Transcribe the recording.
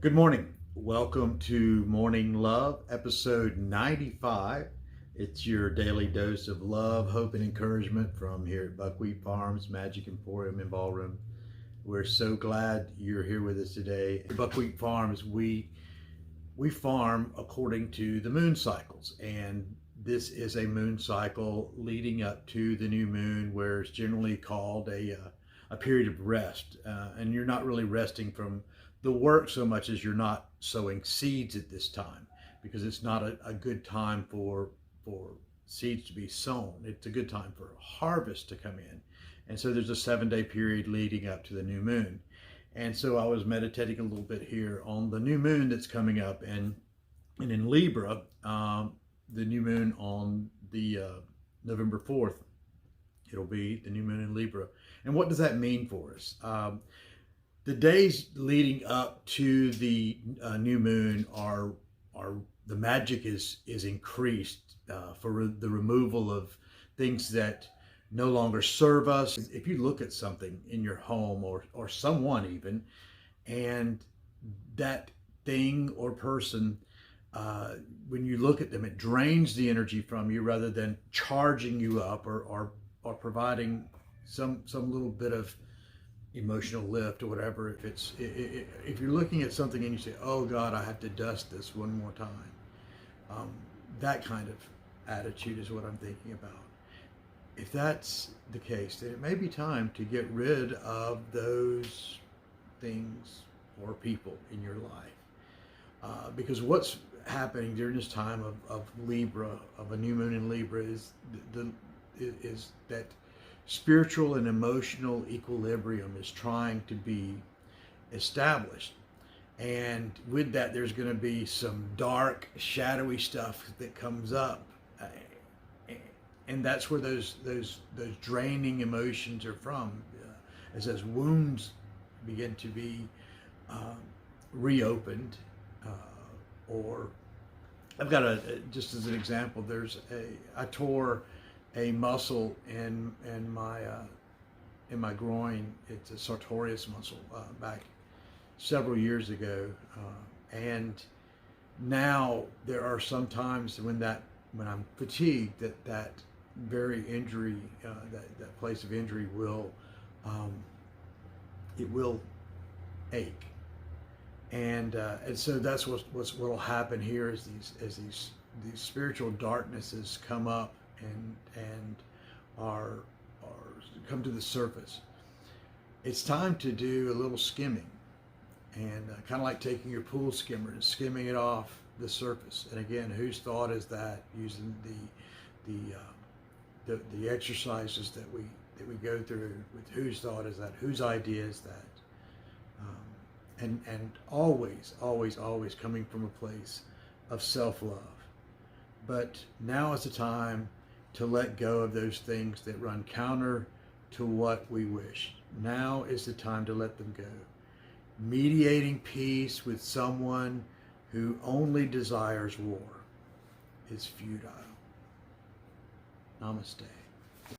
Good morning. Welcome to Morning Love, episode 95. It's your daily dose of love, hope, and encouragement from here at Buckwheat Farms, Magic Emporium and Ballroom. We're so glad you're here with us today. At Buckwheat Farms, we farm according to the moon cycles, and this is a moon cycle leading up to the new moon, where it's generally called a period of rest, and you're not really resting from the work so much as you're not sowing seeds at this time, because it's not a good time for seeds to be sown. It's a good time for harvest to come in. And so there's a 7-day period leading up to the new moon. And so I was meditating a little bit here on the new moon that's coming up, and in Libra, the new moon on the November 4th, it'll be the new moon in Libra. And what does that mean for us? The days leading up to the new moon are the magic is increased for the removal of things that no longer serve us. If you look at something in your home, or someone even, and that thing or person, when you look at them, it drains the energy from you rather than charging you up or providing some little bit of emotional lift or whatever. If you're looking at something and you say, "Oh God, I have to dust this one more time," that kind of attitude is what I'm thinking about. If that's the case, then it may be time to get rid of those things or people in your life, because what's happening during this time of Libra, of a new moon in Libra, is that spiritual and emotional equilibrium is trying to be established. And with that, there's going to be some dark, shadowy stuff that comes up. And that's where those draining emotions are from. As those wounds begin to be reopened, or I've got just as an example, I tore a muscle in my groin. It's a sartorius muscle back several years ago, and now there are some times when I'm fatigued, that very injury, that place of injury will ache, and so that's what'll happen here, is these spiritual darknesses come up and are come to the surface. It's time to do a little skimming, and kind of like taking your pool skimmer and skimming it off the surface. And again, whose thought is that? Using the exercises that we go through, with whose thought is that? Whose idea is that? And always coming from a place of self-love. But now is the time to let go of those things that run counter to what we wish. Now is the time to let them go. Mediating peace with someone who only desires war is futile. Namaste.